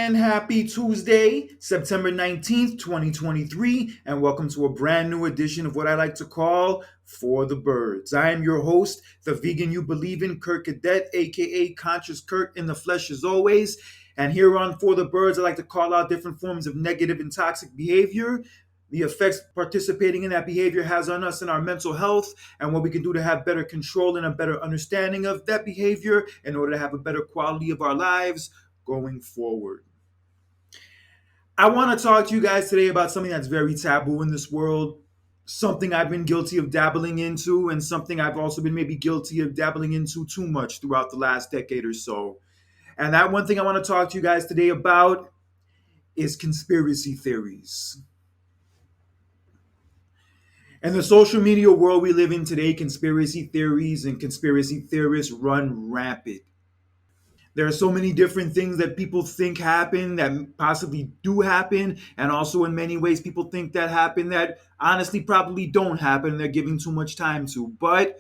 and happy Tuesday, September 19th, 2023, and welcome to a brand new edition of what I like to call For the Birds. I am your host, the vegan you believe in, Kurt Cadet, aka Conscious Kurt in the flesh as always. And here on For the Birds, I like to call out different forms of negative and toxic behavior, the effects participating in that behavior has on us and our mental health, and what we can do to have better control and a better understanding of that behavior in order to have a better quality of our lives going forward. I want to talk to you guys today about something that's very taboo in this world, something I've been guilty of dabbling into, and something I've also been maybe guilty of dabbling into too much throughout the last decade or so. And that one thing I want to talk to you guys today about is conspiracy theories. In the social media world we live in today, conspiracy theories and conspiracy theorists run rampant. There are so many different things that people think happen that possibly do happen, and also in many ways people think that happen that honestly probably don't happen and they're giving too much time to. But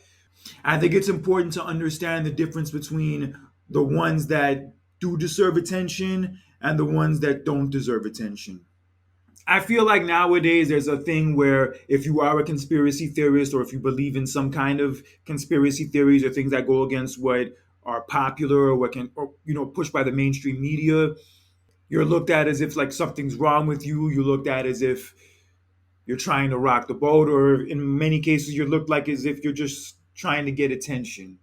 I think it's important to understand the difference between the ones that do deserve attention and the ones that don't deserve attention. I feel like nowadays there's a thing where if you are a conspiracy theorist or if you believe in some kind of conspiracy theories or things that go against what are popular or what can or pushed by the mainstream media, you're looked at as if like something's wrong with you. You're looked at as if you're trying to rock the boat, or in many cases you're looked like as if you're just trying to get attention.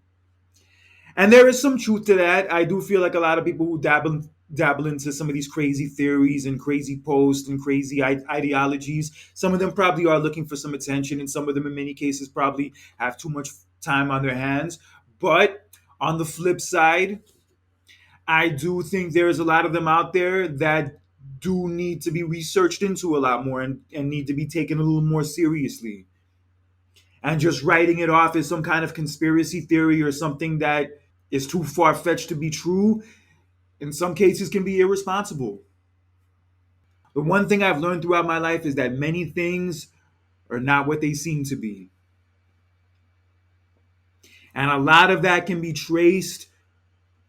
And there is some truth to that. I do feel like a lot of people who dabble into some of these crazy theories and crazy posts and crazy ideologies, some of them probably are looking for some attention, and some of them, in many cases, probably have too much time on their hands. But on the flip side, I do think there's a lot of them out there that do need to be researched into a lot more and need to be taken a little more seriously. And just writing it off as some kind of conspiracy theory or something that is too far fetched to be true, in some cases, can be irresponsible. The one thing I've learned throughout my life is that many things are not what they seem to be. And a lot of that can be traced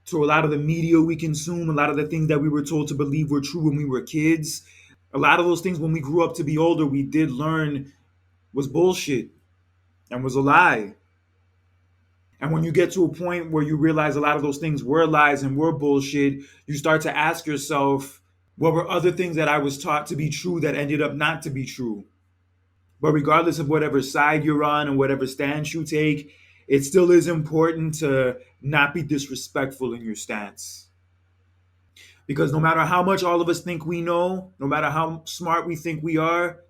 to a lot of the media we consume, a lot of the things that we were told to believe were true when we were kids. A lot of those things, when we grew up to be older, we did learn was bullshit and was a lie. And when you get to a point where you realize a lot of those things were lies and were bullshit, you start to ask yourself, what were other things that I was taught to be true that ended up not to be true? But regardless of whatever side you're on and whatever stance you take, it still is important to not be disrespectful in your stance. Because no matter how much all of us think we know, no matter how smart we think we are,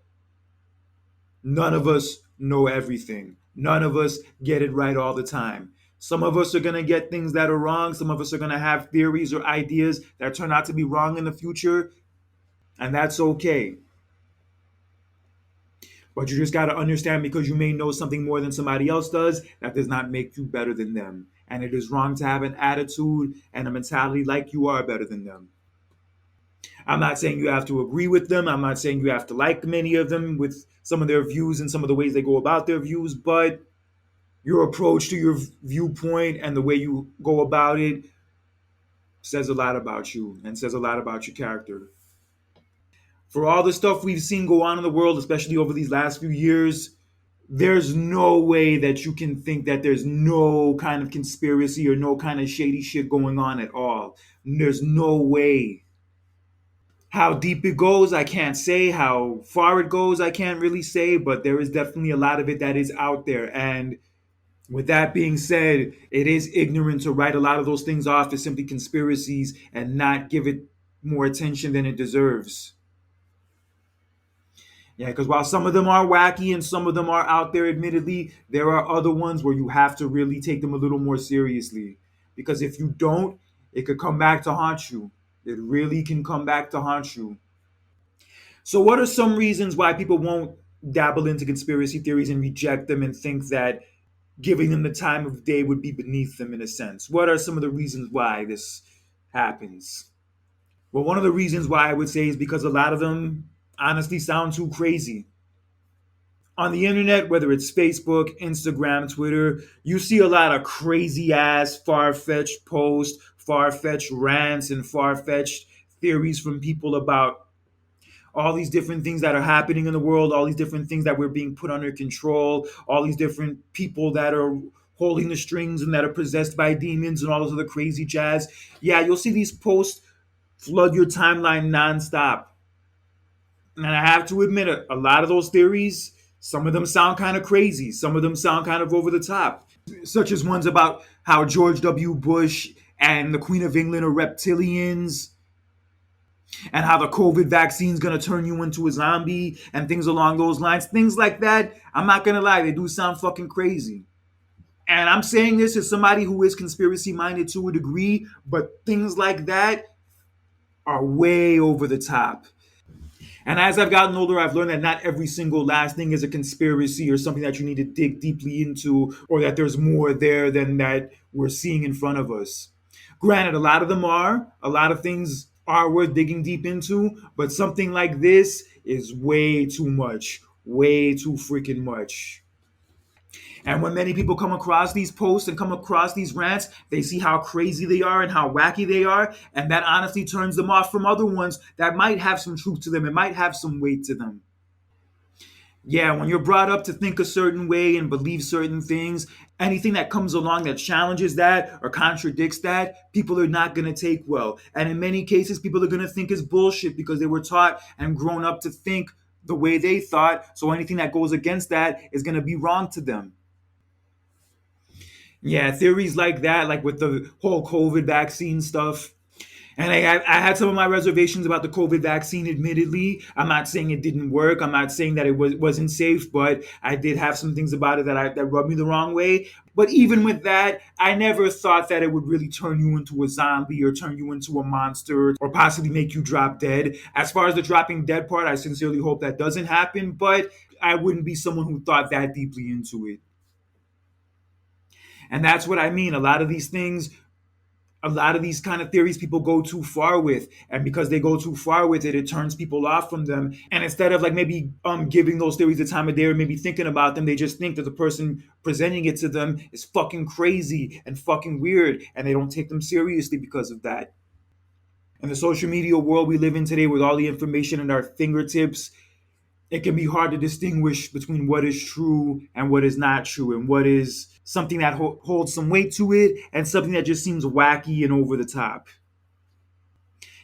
none of us know everything. None of us get it right all the time. Some of us are going to get things that are wrong. Some of us are going to have theories or ideas that turn out to be wrong in the future, and that's okay. But you just got to understand, because you may know something more than somebody else does, that does not make you better than them. And it is wrong to have an attitude and a mentality like you are better than them. I'm not saying you have to agree with them. I'm not saying you have to like many of them with some of their views and some of the ways they go about their views, but your approach to your viewpoint and the way you go about it says a lot about you and says a lot about your character. For all the stuff we've seen go on in the world, especially over these last few years, there's no way that you can think that there's no kind of conspiracy or no kind of shady shit going on at all. There's no way. How deep it goes, I can't say. How far it goes, I can't really say. But there is definitely a lot of it that is out there. And with that being said, it is ignorant to write a lot of those things off as simply conspiracies and not give it more attention than it deserves. Yeah, because while some of them are wacky and some of them are out there, admittedly, there are other ones where you have to really take them a little more seriously. Because if you don't, it could come back to haunt you. It really can come back to haunt you. So, what are some reasons why people won't dabble into conspiracy theories and reject them and think that giving them the time of day would be beneath them in a sense? What are some of the reasons why this happens? Well, one of the reasons why I would say is because a lot of them honestly sound too crazy. On the internet, whether it's Facebook, Instagram, Twitter, you see a lot of crazy ass, far fetched posts, far fetched rants, and far fetched theories from people about all these different things that are happening in the world, all these different things that we're being put under control, all these different people that are holding the strings and that are possessed by demons and all this other crazy jazz. Yeah, you'll see these posts flood your timeline nonstop. And I have to admit, a lot of those theories, some of them sound kind of crazy. Some of them sound kind of over the top, such as ones about how George W. Bush and the Queen of England are reptilians, and how the COVID vaccine is going to turn you into a zombie, and things along those lines. Things like that, I'm not going to lie, they do sound fucking crazy. And I'm saying this as somebody who is conspiracy minded to a degree, but things like that are way over the top. And as I've gotten older, I've learned that not every single last thing is a conspiracy or something that you need to dig deeply into, or that there's more there than that we're seeing in front of us. Granted, a lot of them are, a lot of things are worth digging deep into, but something like this is way too much, way too freaking much. And when many people come across these posts and come across these rants, they see how crazy they are and how wacky they are. And that honestly turns them off from other ones that might have some truth to them. It might have some weight to them. Yeah, when you're brought up to think a certain way and believe certain things, anything that comes along that challenges that or contradicts that, people are not going to take well. And in many cases, people are going to think is bullshit because they were taught and grown up to think the way they thought. So anything that goes against that is going to be wrong to them. Yeah, theories like that, like with the whole COVID vaccine stuff. And I had some of my reservations about the COVID vaccine, admittedly. I'm not saying it didn't work. I'm not saying that wasn't safe, but I did have some things about it that rubbed me the wrong way. But even with that, I never thought that it would really turn you into a zombie or turn you into a monster or possibly make you drop dead. As far as the dropping dead part, I sincerely hope that doesn't happen, but I wouldn't be someone who thought that deeply into it. And that's what I mean. A lot of these kind of theories people go too far with, and because they go too far with it, it turns people off from them. And instead of like maybe giving those theories the time of day or maybe thinking about them, they just think that the person presenting it to them is fucking crazy and fucking weird, and they don't take them seriously because of that. In the social media world we live in today, with all the information at our fingertips, it can be hard to distinguish between what is true and what is not true, and what is something that holds some weight to it and something that just seems wacky and over the top.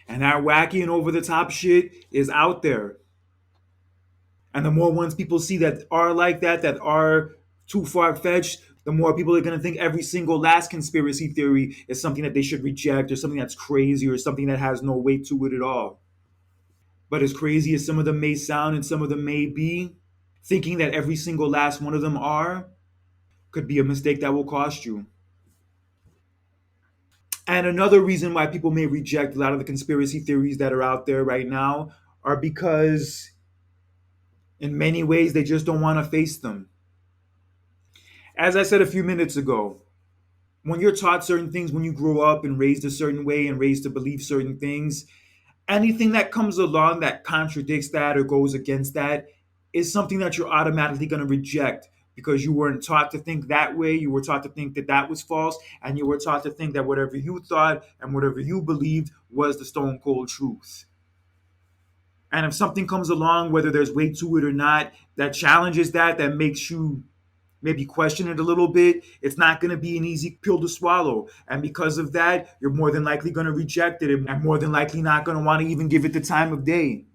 And that wacky and over the top shit is out there. And the more ones people see that are like that are too far fetched, the more people are going to think every single last conspiracy theory is something that they should reject, or something that's crazy, or something that has no weight to it at all. But as crazy as some of them may sound and some of them may be, thinking that every single last one of them are could be a mistake that will cost you. And another reason why people may reject a lot of the conspiracy theories that are out there right now are because, in many ways, they just don't want to face them. As I said a few minutes ago, when you're taught certain things, when you grow up and raised a certain way and raised to believe certain things, anything that comes along that contradicts that or goes against that is something that you're automatically going to reject, because you weren't taught to think that way. You were taught to think that that was false, and you were taught to think that whatever you thought and whatever you believed was the stone cold truth. And if something comes along, whether there's weight to it or not, that challenges that makes you maybe question it a little bit, it's not going to be an easy pill to swallow. And because of that, you're more than likely going to reject it, and more than likely not going to want to even give it the time of day.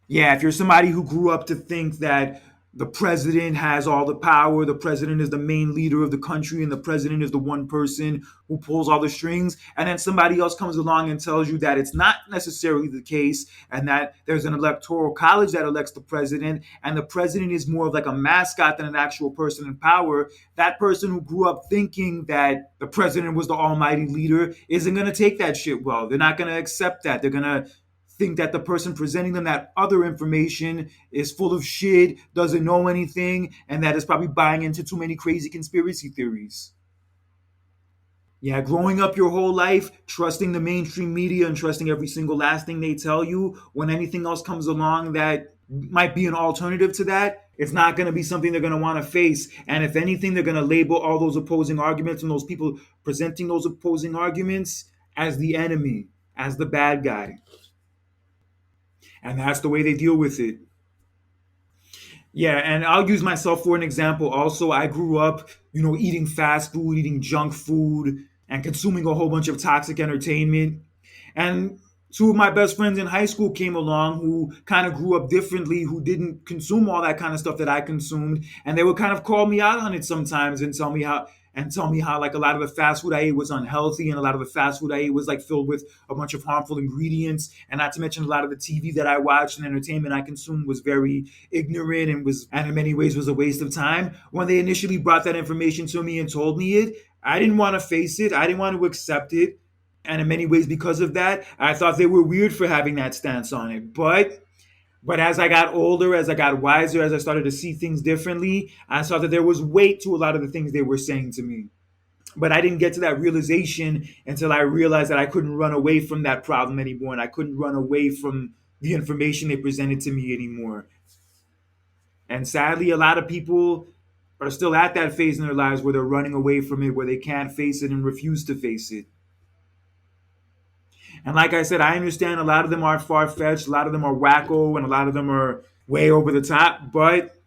Yeah, if you're somebody who grew up to think that the president has all the power, the president is the main leader of the country, and the president is the one person who pulls all the strings, and then somebody else comes along and tells you that it's not necessarily the case, and that there's an electoral college that elects the president, and the president is more of like a mascot than an actual person in power, that person who grew up thinking that the president was the almighty leader isn't going to take that shit well. They're not going to accept that. They're going to think that the person presenting them that other information is full of shit, doesn't know anything, and that is probably buying into too many crazy conspiracy theories. Yeah, growing up your whole life, trusting the mainstream media and trusting every single last thing they tell you, when anything else comes along that might be an alternative to that, it's not going to be something they're going to want to face. And if anything, they're going to label all those opposing arguments and those people presenting those opposing arguments as the enemy. as the bad guy. And that's the way they deal with it. Yeah, and I'll use myself for an example. Also, I grew up, eating fast food, eating junk food, and consuming a whole bunch of toxic entertainment. And two of my best friends in high school came along who kind of grew up differently, who didn't consume all that kind of stuff that I consumed, and they would kind of call me out on it sometimes and tell me how like a lot of the fast food I ate was unhealthy, and a lot of the fast food I ate was like filled with a bunch of harmful ingredients, and not to mention a lot of the TV that I watched and entertainment I consumed was very ignorant and in many ways was a waste of time. When they initially brought that information to me and told me it, I didn't want to face it. I didn't want to accept it. And in many ways, because of that, I thought they were weird for having that stance on it. But as I got older, as I got wiser, as I started to see things differently, I saw that there was weight to a lot of the things they were saying to me. But I didn't get to that realization until I realized that I couldn't run away from that problem anymore, and I couldn't run away from the information they presented to me anymore. And sadly, a lot of people are still at that phase in their lives where they're running away from it, where they can't face it and refuse to face it. And like I said, I understand a lot of them are far fetched, a lot of them are wacko, and a lot of them are way over the top. But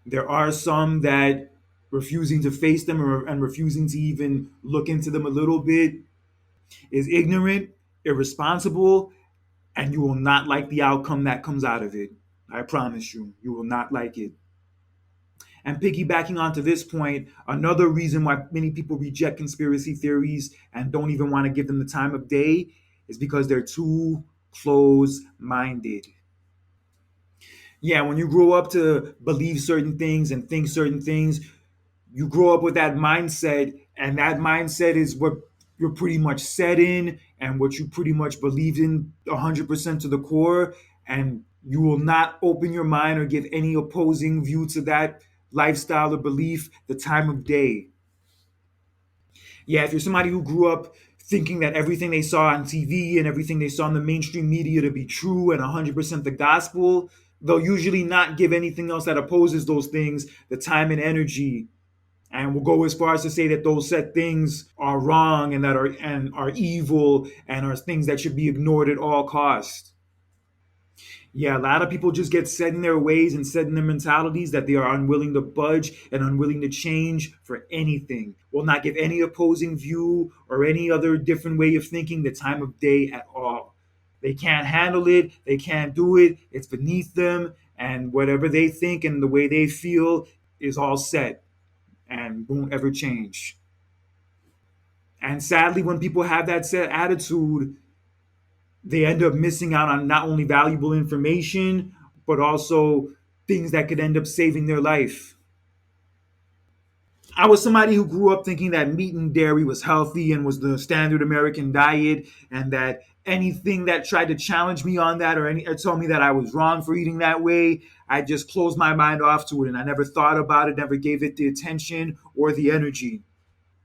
there are some that refusing to face them and refusing to even look into them a little bit is ignorant, irresponsible, and you will not like the outcome that comes out of it. I promise you, you will not like it. And piggybacking onto this point, another reason why many people reject conspiracy theories and don't even want to give them the time of day is because they're too close minded. Yeah, when you grow up to believe certain things and think certain things, you grow up with that mindset, and that mindset is what you're pretty much set in and what you pretty much believe in 100% to the core. And you will not open your mind or give any opposing view to that lifestyle or belief the time of day. Yeah, if you're somebody who grew up thinking that everything they saw on TV and everything they saw in the mainstream media to be true and 100% the gospel, they'll usually not give anything else that opposes those things the time and energy, and will go as far as to say that those said things are wrong and are evil and are things that should be ignored at all costs. Yeah, a lot of people just get set in their ways and set in their mentalities that they are unwilling to budge and unwilling to change for anything. Will not give any opposing view or any other different way of thinking the time of day at all. They can't handle it, they can't do it, it's beneath them, and whatever they think and the way they feel is all set and won't ever change. And sadly, when people have that set attitude, they end up missing out on not only valuable information, but also things that could end up saving their life. I was somebody who grew up thinking that meat and dairy was healthy and was the standard American diet, and that anything that tried to challenge me on that or tell me that I was wrong for eating that way, I just closed my mind off to it and I never thought about it, never gave it the attention or the energy.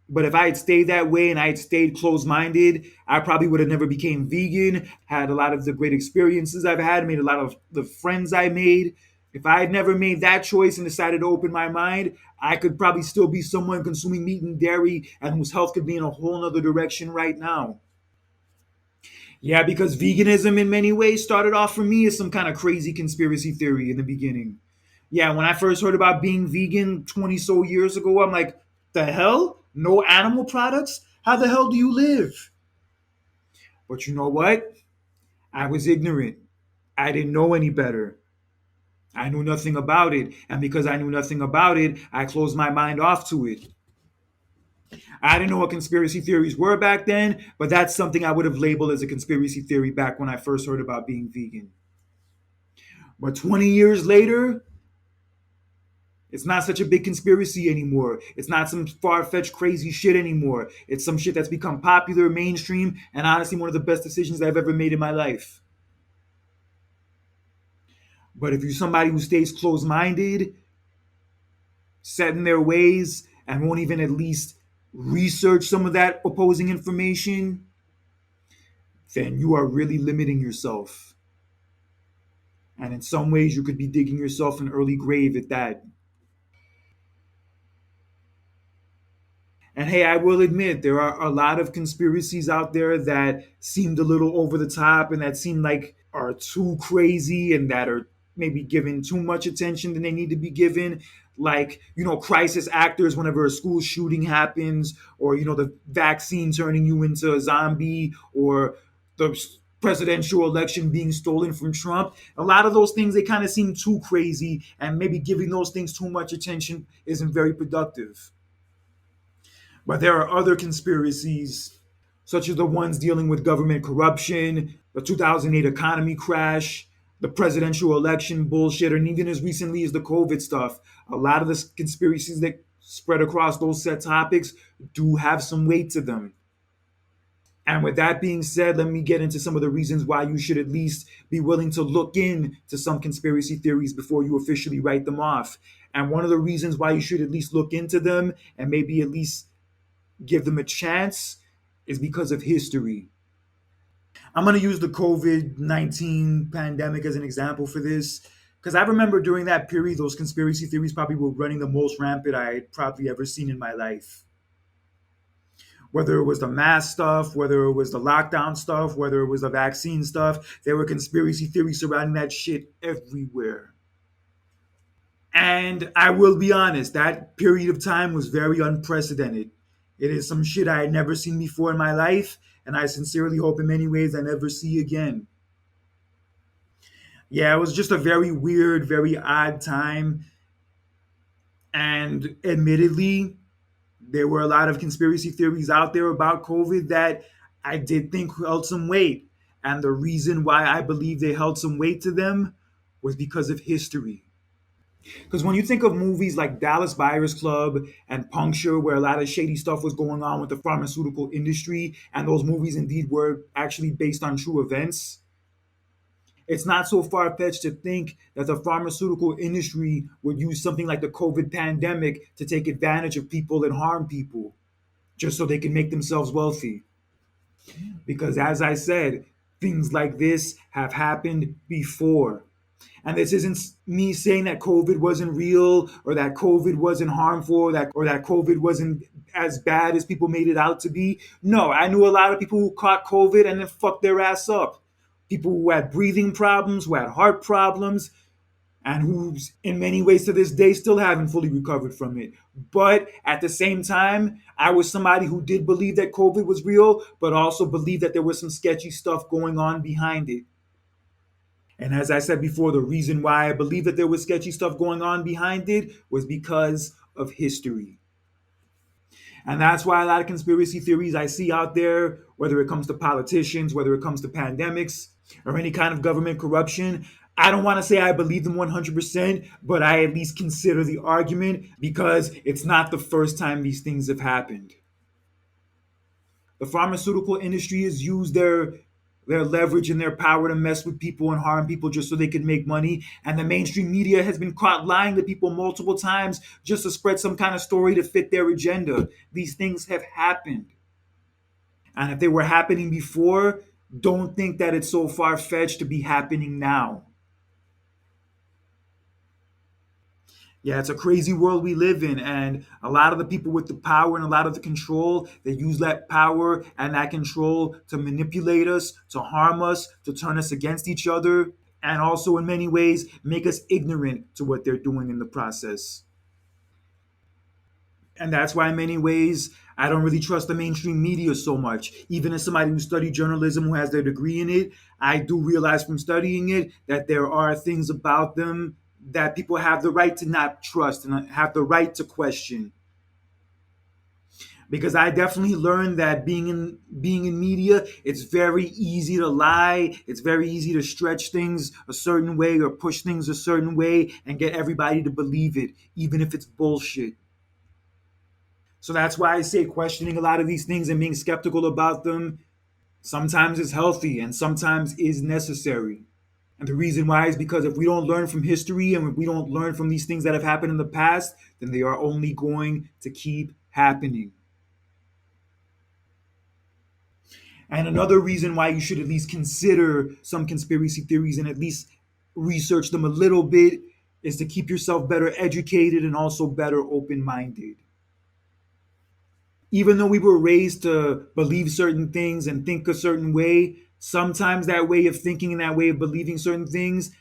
But if I had stayed that way and I had stayed closed-minded, I probably would have never became vegan, had a lot of the great experiences I've had, made a lot of the friends I made. If I had never made that choice and decided to open my mind, I could probably still be someone consuming meat and dairy and whose health could be in a whole other direction right now. Yeah, because veganism in many ways started off for me as some kind of crazy conspiracy theory in the beginning. Yeah, when I first heard about being vegan 20 so years ago, I'm like, the hell? No animal products? How the hell do you live? But you know what? I was ignorant. I didn't know any better. I knew nothing about it. And because I knew nothing about it, I closed my mind off to it. I didn't know what conspiracy theories were back then, but that's something I would have labeled as a conspiracy theory back when I first heard about being vegan. But 20 years later, it's not such a big conspiracy anymore. It's not some far fetched crazy shit anymore. It's some shit that's become popular, mainstream, and honestly, one of the best decisions I've ever made in my life. But if you're somebody who stays closed minded, set in their ways, and won't even at least research some of that opposing information, then you are really limiting yourself. And in some ways, you could be digging yourself an early grave at that. And hey, I will admit there are a lot of conspiracies out there that seemed a little over the top and that seem like are too crazy and that are maybe given too much attention than they need to be given. Like, crisis actors whenever a school shooting happens, or, the vaccine turning you into a zombie, or the presidential election being stolen from Trump. A lot of those things, they kind of seem too crazy, and maybe giving those things too much attention isn't very productive. But there are other conspiracies, such as the ones dealing with government corruption, the 2008 economy crash, the presidential election bullshit, and even as recently as the COVID stuff. A lot of the conspiracies that spread across those set topics do have some weight to them. And with that being said, let me get into some of the reasons why you should at least be willing to look into some conspiracy theories before you officially write them off. And one of the reasons why you should at least look into them and maybe at least give them a chance is because of history. I'm going to use the COVID-19 pandemic as an example for this because I remember during that period, those conspiracy theories probably were running the most rampant I had probably ever seen in my life. Whether it was the mask stuff, whether it was the lockdown stuff, whether it was the vaccine stuff, there were conspiracy theories surrounding that shit everywhere. And I will be honest, that period of time was very unprecedented. It is some shit I had never seen before in my life, and I sincerely hope in many ways I never see again. Yeah, it was just a very weird, very odd time. And admittedly, there were a lot of conspiracy theories out there about COVID that I did think held some weight. And the reason why I believe they held some weight to them was because of history. Because when you think of movies like Dallas Buyers Club and Puncture, where a lot of shady stuff was going on with the pharmaceutical industry, and those movies indeed were actually based on true events, it's not so far fetched to think that the pharmaceutical industry would use something like the COVID pandemic to take advantage of people and harm people just so they can make themselves wealthy. Because as I said, things like this have happened before. And this isn't me saying that COVID wasn't real or that COVID wasn't harmful or that COVID wasn't as bad as people made it out to be. No, I knew a lot of people who caught COVID and then fucked their ass up. People who had breathing problems, who had heart problems, and who's in many ways to this day still haven't fully recovered from it. But at the same time, I was somebody who did believe that COVID was real, but also believed that there was some sketchy stuff going on behind it. And as I said before, the reason why I believe that there was sketchy stuff going on behind it was because of history. And that's why a lot of conspiracy theories I see out there, whether it comes to politicians, whether it comes to pandemics, or any kind of government corruption, I don't want to say I believe them 100%, but I at least consider the argument because it's not the first time these things have happened. The pharmaceutical industry has used their leverage and their power to mess with people and harm people just so they can make money. And the mainstream media has been caught lying to people multiple times just to spread some kind of story to fit their agenda. These things have happened. And if they were happening before, don't think that it's so far fetched to be happening now. Yeah, it's a crazy world we live in, and a lot of the people with the power and a lot of the control, they use that power and that control to manipulate us, to harm us, to turn us against each other, and also in many ways make us ignorant to what they're doing in the process. And that's why, in many ways, I don't really trust the mainstream media so much. Even as somebody who studied journalism, who has their degree in it, I do realize from studying it that there are things about them that people have the right to not trust and have the right to question. Because I definitely learned that being in media, it's very easy to lie. It's very easy to stretch things a certain way or push things a certain way and get everybody to believe it, even if it's bullshit. So that's why I say questioning a lot of these things and being skeptical about them sometimes is healthy and sometimes is necessary. And the reason why is because if we don't learn from history and if we don't learn from these things that have happened in the past, then they are only going to keep happening. And another reason why you should at least consider some conspiracy theories and at least research them a little bit is to keep yourself better educated and also better open minded. Even though we were raised to believe certain things and think a certain way, sometimes that way of thinking and that way of believing certain things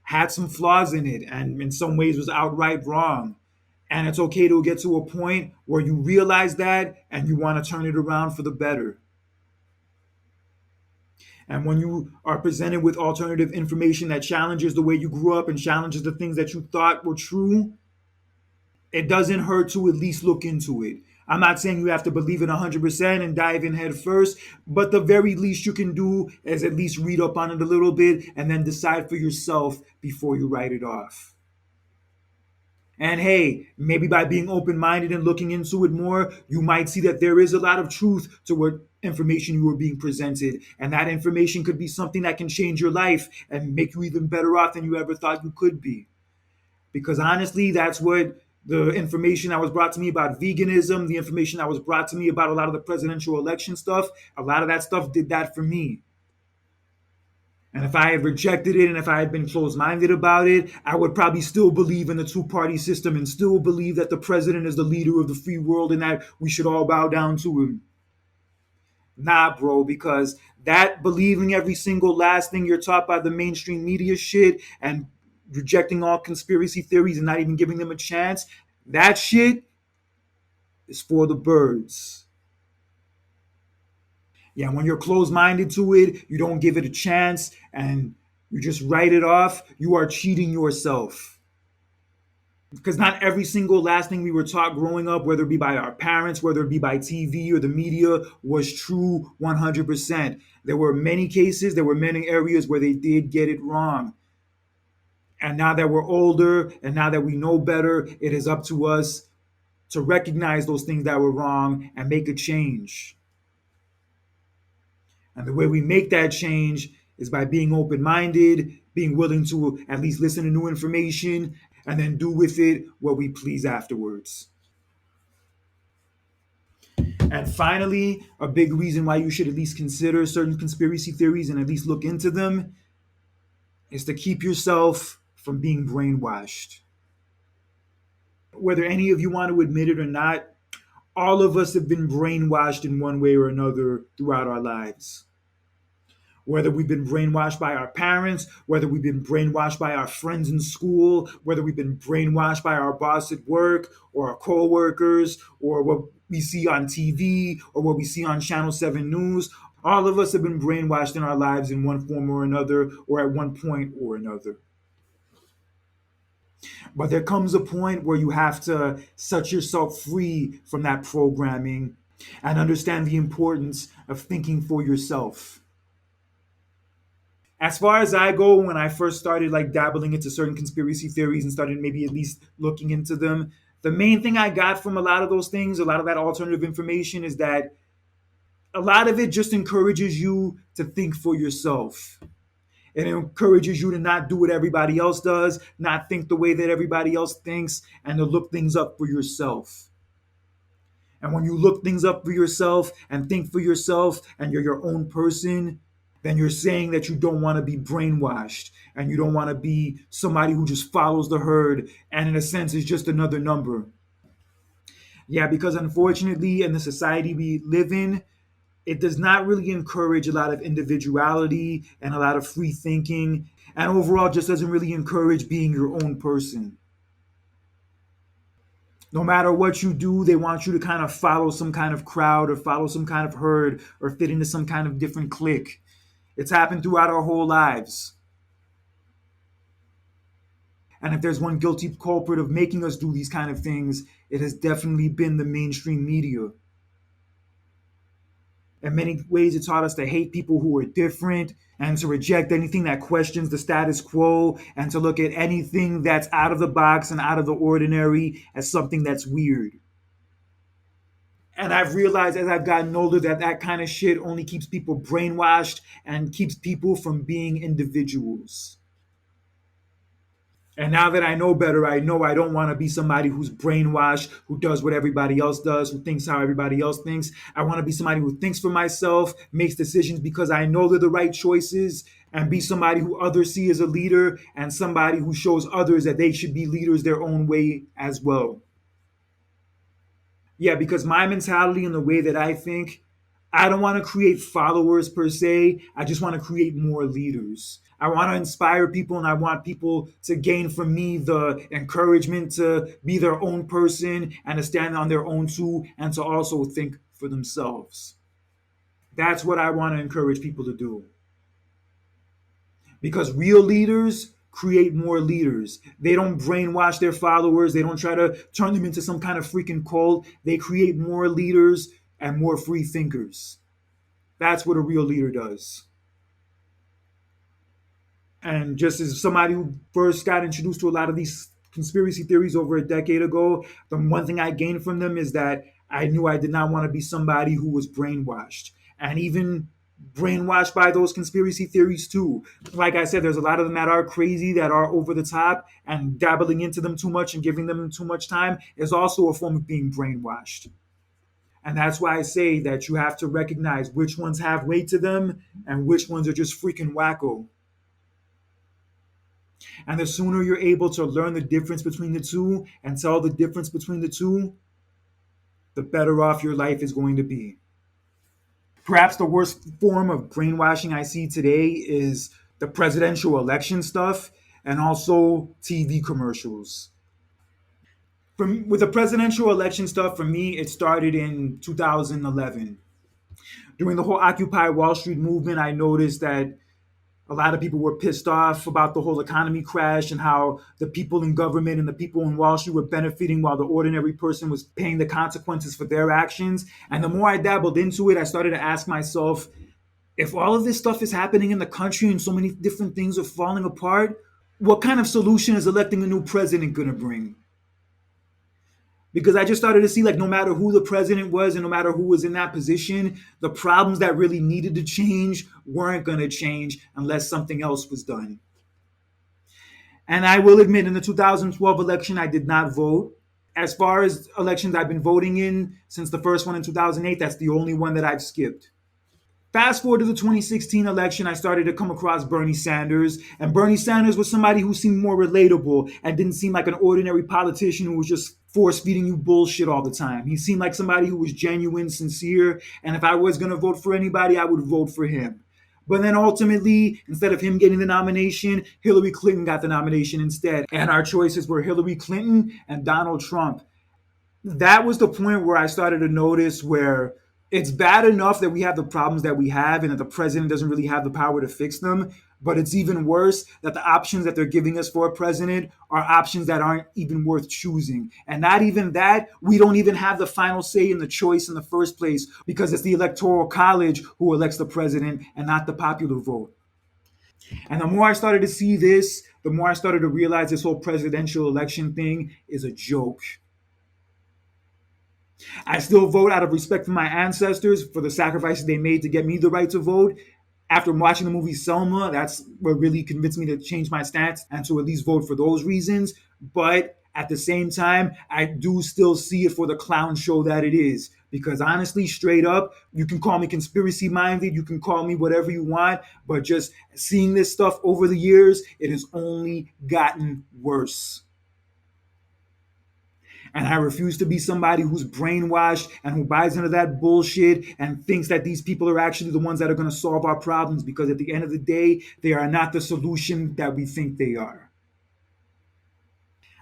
had some flaws in it and in some ways was outright wrong. And it's okay to get to a point where you realize that and you want to turn it around for the better. And when you are presented with alternative information that challenges the way you grew up and challenges the things that you thought were true, it doesn't hurt to at least look into it. I'm not saying you have to believe it 100% and dive in head first, but the very least you can do is at least read up on it a little bit and then decide for yourself before you write it off. And hey, maybe by being open minded and looking into it more, you might see that there is a lot of truth to what information you are being presented. And that information could be something that can change your life and make you even better off than you ever thought you could be. Because honestly, that's what the information that was brought to me about veganism, the information that was brought to me about a lot of the presidential election stuff, a lot of that stuff did that for me. And if I had rejected it and if I had been closed minded about it, I would probably still believe in the two-party system and still believe that the president is the leader of the free world and that we should all bow down to him. Nah, bro, because that believing every single last thing you're taught by the mainstream media shit and rejecting all conspiracy theories and not even giving them a chance, that shit is for the birds. Yeah, when you're closed minded to it, you don't give it a chance and you just write it off, you are cheating yourself. Because not every single last thing we were taught growing up, whether it be by our parents, whether it be by TV or the media, was true 100%. There were many cases, there were many areas where they did get it wrong. And now that we're older and now that we know better, it is up to us to recognize those things that were wrong and make a change. And the way we make that change is by being open minded, being willing to at least listen to new information, and then do with it what we please afterwards. And finally, a big reason why you should at least consider certain conspiracy theories and at least look into them is to keep yourself from being brainwashed. Whether any of you want to admit it or not, all of us have been brainwashed in one way or another throughout our lives. Whether we've been brainwashed by our parents, whether we've been brainwashed by our friends in school, whether we've been brainwashed by our boss at work or our co-workers or what we see on TV or what we see on Channel 7 News, all of us have been brainwashed in our lives in one form or another or at one point or another. But there comes a point where you have to set yourself free from that programming and understand the importance of thinking for yourself. As far as I go, when I first started like dabbling into certain conspiracy theories and started maybe at least looking into them, the main thing I got from a lot of those things, a lot of that alternative information, is that a lot of it just encourages you to think for yourself. It encourages you to not do what everybody else does, not think the way that everybody else thinks, and to look things up for yourself. And when you look things up for yourself and think for yourself and you're your own person, then you're saying that you don't want to be brainwashed and you don't want to be somebody who just follows the herd and in a sense is just another number. Yeah, because unfortunately in the society we live in, it does not really encourage a lot of individuality and a lot of free thinking and overall just doesn't really encourage being your own person. No matter what you do, they want you to kind of follow some kind of crowd or follow some kind of herd or fit into some kind of different clique. It's happened throughout our whole lives. And if there's one guilty culprit of making us do these kind of things, it has definitely been the mainstream media. In many ways, it taught us to hate people who are different and to reject anything that questions the status quo and to look at anything that's out of the box and out of the ordinary as something that's weird. And I've realized as I've gotten older that that kind of shit only keeps people brainwashed and keeps people from being individuals. And now that I know better, I know I don't want to be somebody who's brainwashed, who does what everybody else does, who thinks how everybody else thinks. I want to be somebody who thinks for myself, makes decisions because I know they're the right choices, and be somebody who others see as a leader and somebody who shows others that they should be leaders their own way as well. Yeah, because my mentality and the way that I think, I don't want to create followers per se. I just want to create more leaders. I want to inspire people and I want people to gain from me the encouragement to be their own person and to stand on their own too and to also think for themselves. That's what I want to encourage people to do. Because real leaders create more leaders. They don't brainwash their followers, they don't try to turn them into some kind of freaking cult. They create more leaders and more free thinkers. That's what a real leader does. And just as somebody who first got introduced to a lot of these conspiracy theories over a decade ago, the one thing I gained from them is that I knew I did not want to be somebody who was brainwashed. And even brainwashed by those conspiracy theories too. Like I said, there's a lot of them that are crazy, that are over the top, and dabbling into them too much and giving them too much time is also a form of being brainwashed. And that's why I say that you have to recognize which ones have weight to them and which ones are just freaking wacko. And the sooner you're able to learn the difference between the two and tell the difference between the two, the better off your life is going to be. Perhaps the worst form of brainwashing I see today is the presidential election stuff and also TV commercials. With the presidential election stuff, for me, it started in 2011. During the whole Occupy Wall Street movement, I noticed that a lot of people were pissed off about the whole economy crash and how the people in government and the people in Wall Street were benefiting while the ordinary person was paying the consequences for their actions. And the more I dabbled into it, I started to ask myself, if all of this stuff is happening in the country and so many different things are falling apart, what kind of solution is electing a new president going to bring? Because I just started to see, like, no matter who the president was and no matter who was in that position, the problems that really needed to change weren't going to change unless something else was done. And I will admit, in the 2012 election, I did not vote. As far as elections I've been voting in since the first one in 2008, that's the only one that I've skipped. Fast forward to the 2016 election, I started to come across Bernie Sanders. And Bernie Sanders was somebody who seemed more relatable and didn't seem like an ordinary politician who was just force feeding you bullshit all the time. He seemed like somebody who was genuine, sincere. And if I was going to vote for anybody, I would vote for him. But then ultimately, instead of him getting the nomination, Hillary Clinton got the nomination instead. And our choices were Hillary Clinton and Donald Trump. That was the point where I started to notice where it's bad enough that we have the problems that we have and that the president doesn't really have the power to fix them. But it's even worse that the options that they're giving us for a president are options that aren't even worth choosing. And not even that, we don't even have the final say in the choice in the first place because it's the electoral college who elects the president and not the popular vote. And the more I started to see this, the more I started to realize this whole presidential election thing is a joke. I still vote out of respect for my ancestors for the sacrifices they made to get me the right to vote. After watching the movie Selma, that's what really convinced me to change my stance and to at least vote for those reasons. But at the same time, I do still see it for the clown show that it is. Because honestly, straight up, you can call me conspiracy minded, you can call me whatever you want, but just seeing this stuff over the years, it has only gotten worse. And I refuse to be somebody who's brainwashed and who buys into that bullshit and thinks that these people are actually the ones that are going to solve our problems because at the end of the day, they are not the solution that we think they are.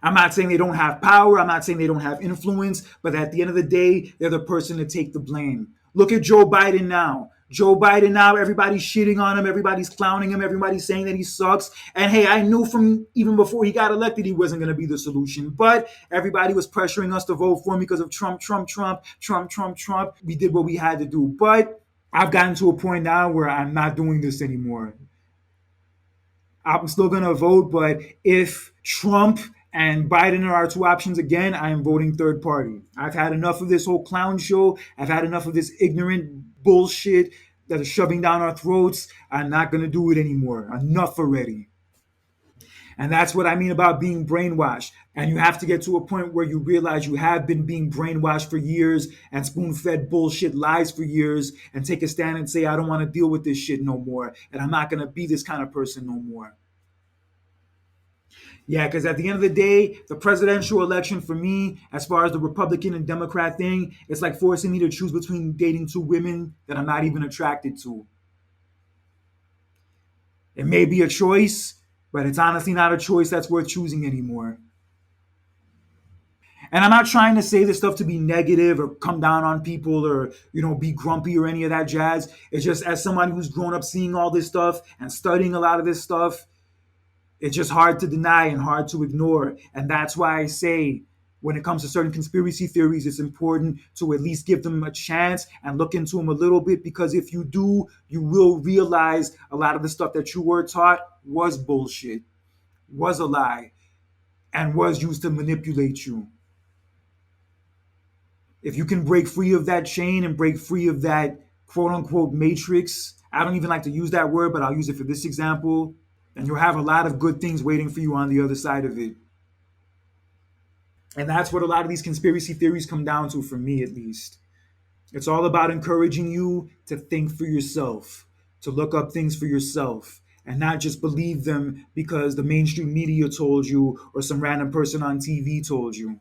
I'm not saying they don't have power. I'm not saying they don't have influence, but at the end of the day, they're the person to take the blame. Look at Joe Biden now. Joe Biden now, everybody's shitting on him, everybody's clowning him, everybody's saying that he sucks. And hey, I knew from even before he got elected he wasn't going to be the solution. But everybody was pressuring us to vote for him because of Trump, Trump, Trump, Trump, Trump, Trump. We did what we had to do. But I've gotten to a point now where I'm not doing this anymore. I'm still going to vote, but if Trump and Biden are our two options again, I am voting third party. I've had enough of this whole clown show. I've had enough of this ignorant bullshit that is shoving down our throats. I'm not going to do it anymore. Enough already. And that's what I mean about being brainwashed. And you have to get to a point where you realize you have been being brainwashed for years and spoon-fed bullshit lies for years and take a stand and say, I don't want to deal with this shit no more. And I'm not going to be this kind of person no more. Yeah, because at the end of the day, the presidential election for me, as far as the Republican and Democrat thing, it's like forcing me to choose between dating two women that I'm not even attracted to. It may be a choice, but it's honestly not a choice that's worth choosing anymore. And I'm not trying to say this stuff to be negative or come down on people or, be grumpy or any of that jazz. It's just as someone who's grown up seeing all this stuff and studying a lot of this stuff, it's just hard to deny and hard to ignore. And that's why I say when it comes to certain conspiracy theories, it's important to at least give them a chance and look into them a little bit, because if you do, you will realize a lot of the stuff that you were taught was bullshit, was a lie, and was used to manipulate you. If you can break free of that chain and break free of that quote unquote matrix, I don't even like to use that word, but I'll use it for this example, then you'll have a lot of good things waiting for you on the other side of it. And that's what a lot of these conspiracy theories come down to, for me at least. It's all about encouraging you to think for yourself, to look up things for yourself, and not just believe them because the mainstream media told you or some random person on TV told you.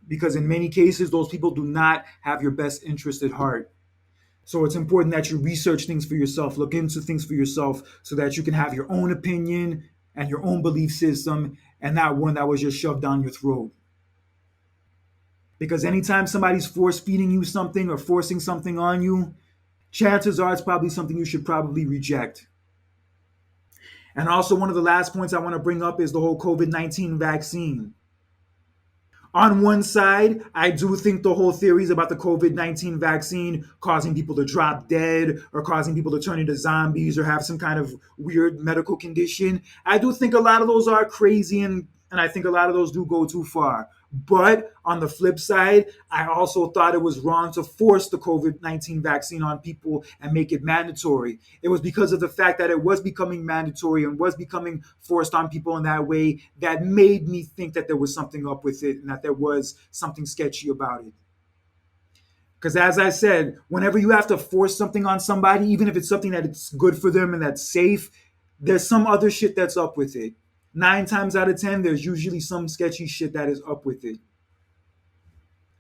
Because in many cases, those people do not have your best interest at heart. So it's important that you research things for yourself, look into things for yourself, so that you can have your own opinion and your own belief system, and not one that was just shoved down your throat. Because anytime somebody's force feeding you something or forcing something on you, chances are it's probably something you should probably reject. And also, one of the last points I want to bring up is the whole COVID-19 vaccine. On one side, I do think the whole theories about the COVID-19 vaccine causing people to drop dead or causing people to turn into zombies or have some kind of weird medical condition, I do think a lot of those are crazy, and I think a lot of those do go too far. But on the flip side, I also thought it was wrong to force the COVID-19 vaccine on people and make it mandatory. It was because of the fact that it was becoming mandatory and was becoming forced on people in that way that made me think that there was something up with it and that there was something sketchy about it. Because as I said, whenever you have to force something on somebody, even if it's something that it's good for them and that's safe, there's some other shit that's up with it. 9 times out of 10, there's usually some sketchy shit that is up with it.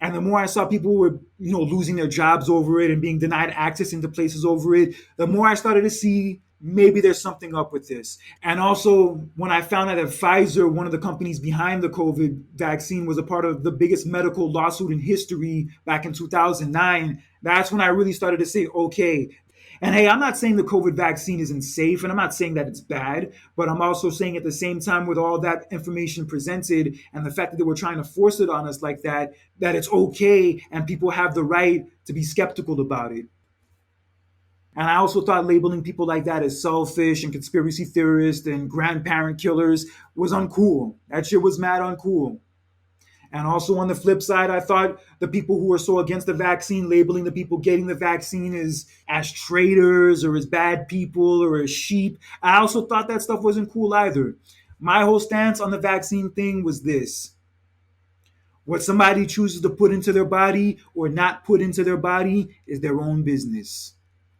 And the more I saw people were, losing their jobs over it and being denied access into places over it, the more I started to see maybe there's something up with this. And also, when I found out that Pfizer, one of the companies behind the COVID vaccine, was a part of the biggest medical lawsuit in history back in 2009, that's when I really started to say, okay. And hey, I'm not saying the COVID vaccine isn't safe, and I'm not saying that it's bad, but I'm also saying at the same time, with all that information presented and the fact that they were trying to force it on us like that, that it's okay and people have the right to be skeptical about it. And I also thought labeling people like that as selfish and conspiracy theorists and grandparent killers was uncool. That shit was mad uncool. And also on the flip side, I thought the people who were so against the vaccine, labeling the people getting the vaccine as traitors or as bad people or as sheep, I also thought that stuff wasn't cool either. My whole stance on the vaccine thing was this: what somebody chooses to put into their body or not put into their body is their own business.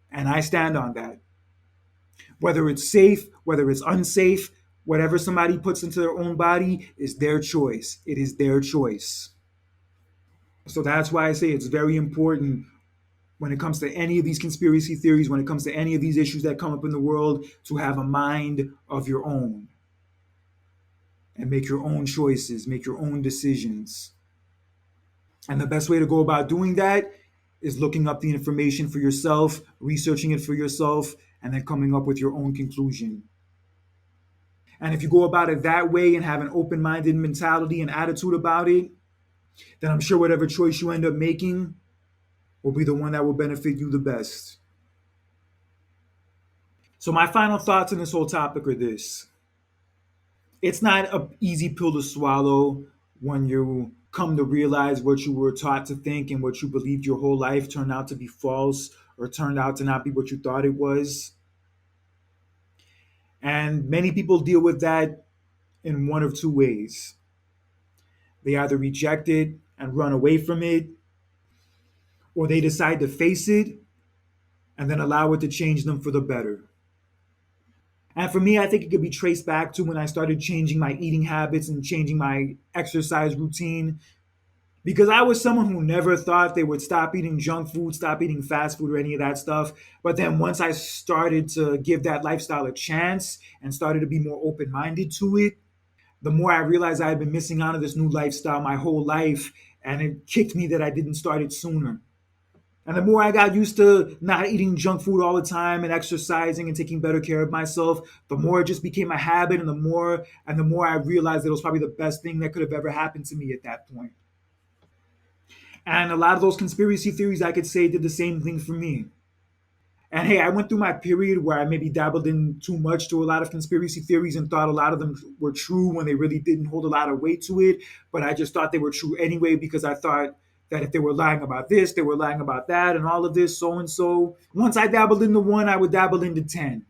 And I stand on that. Whether it's safe, whether it's unsafe, whatever somebody puts into their own body is their choice. It is their choice. So that's why I say it's very important when it comes to any of these conspiracy theories, when it comes to any of these issues that come up in the world, to have a mind of your own and make your own choices, make your own decisions. And the best way to go about doing that is looking up the information for yourself, researching it for yourself, and then coming up with your own conclusion. And if you go about it that way and have an open minded mentality and attitude about it, then I'm sure whatever choice you end up making will be the one that will benefit you the best. So, my final thoughts on this whole topic are this: it's not an easy pill to swallow when you come to realize what you were taught to think and what you believed your whole life turned out to be false or turned out to not be what you thought it was. And many people deal with that in one of two ways. They either reject it and run away from it, or they decide to face it and then allow it to change them for the better. And for me, I think it could be traced back to when I started changing my eating habits and changing my exercise routine. Because I was someone who never thought they would stop eating junk food, stop eating fast food, or any of that stuff. But then once I started to give that lifestyle a chance and started to be more open minded to it, the more I realized I had been missing out on this new lifestyle my whole life. And it kicked me that I didn't start it sooner. And the more I got used to not eating junk food all the time and exercising and taking better care of myself, the more it just became a habit, and the more I realized that it was probably the best thing that could have ever happened to me at that point. And a lot of those conspiracy theories, I could say, did the same thing for me. And hey, I went through my period where I maybe dabbled in too much to a lot of conspiracy theories and thought a lot of them were true when they really didn't hold a lot of weight to it. But I just thought they were true anyway because I thought that if they were lying about this, they were lying about that, and all of this, so and so. Once I dabbled into one, I would dabble into 10,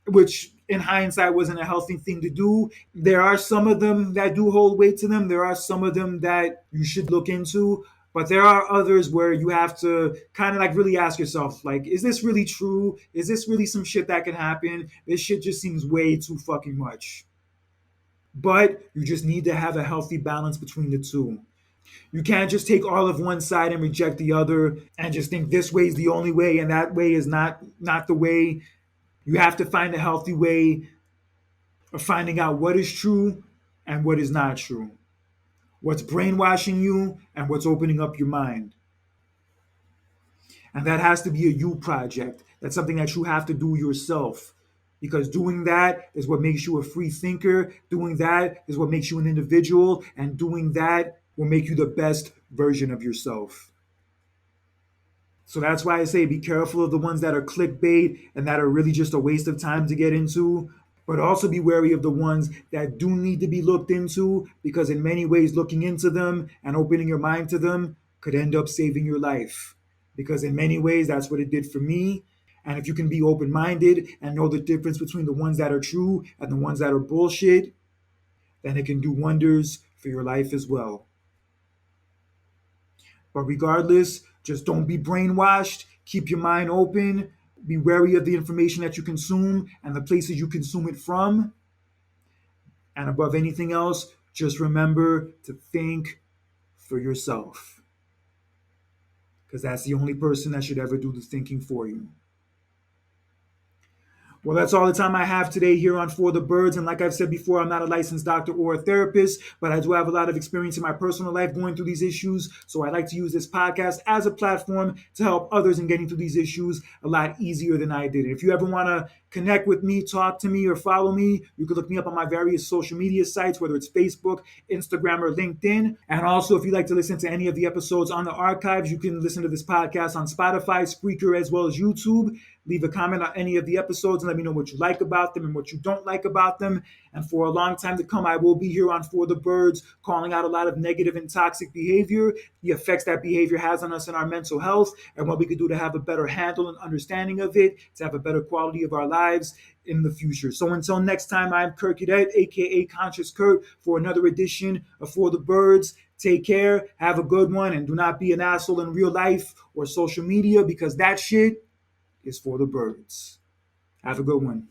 which in hindsight wasn't a healthy thing to do. There are some of them that do hold weight to them. There are some of them that you should look into. But there are others where you have to kind of like really ask yourself, like, is this really true? Is this really some shit that can happen? This shit just seems way too fucking much. But you just need to have a healthy balance between the two. You can't just take all of one side and reject the other and just think this way is the only way and that way is not the way. You have to find a healthy way of finding out what is true and what is not true. What's brainwashing you and what's opening up your mind. And that has to be a you project. That's something that you have to do yourself. Because doing that is what makes you a free thinker. Doing that is what makes you an individual. And doing that will make you the best version of yourself. So that's why I say be careful of the ones that are clickbait and that are really just a waste of time to get into. But also be wary of the ones that do need to be looked into because, in many ways, looking into them and opening your mind to them could end up saving your life. Because, in many ways, that's what it did for me. And if you can be open minded and know the difference between the ones that are true and the ones that are bullshit, then it can do wonders for your life as well. But regardless, just don't be brainwashed. Keep your mind open. Be wary of the information that you consume and the places you consume it from. And above anything else, just remember to think for yourself. Because that's the only person that should ever do the thinking for you. Well, that's all the time I have today here on For the Birds. And like I've said before, I'm not a licensed doctor or a therapist, but I do have a lot of experience in my personal life going through these issues. So I like to use this podcast as a platform to help others in getting through these issues a lot easier than I did. If you ever want to connect with me, talk to me, or follow me, you can look me up on my various social media sites, whether it's Facebook, Instagram, or LinkedIn. And also, if you'd like to listen to any of the episodes on the archives, you can listen to this podcast on Spotify, Spreaker, as well as YouTube. Leave a comment on any of the episodes and let me know what you like about them and what you don't like about them. And for a long time to come, I will be here on For the Birds, calling out a lot of negative and toxic behavior, the effects that behavior has on us and our mental health, and what we could do to have a better handle and understanding of it, to have a better quality of our lives in the future. So until next time, I'm Kurt Cadet, aka Conscious Kurt, for another edition of For the Birds. Take care, have a good one, and do not be an asshole in real life or social media because that shit is for the birds. Have a good one.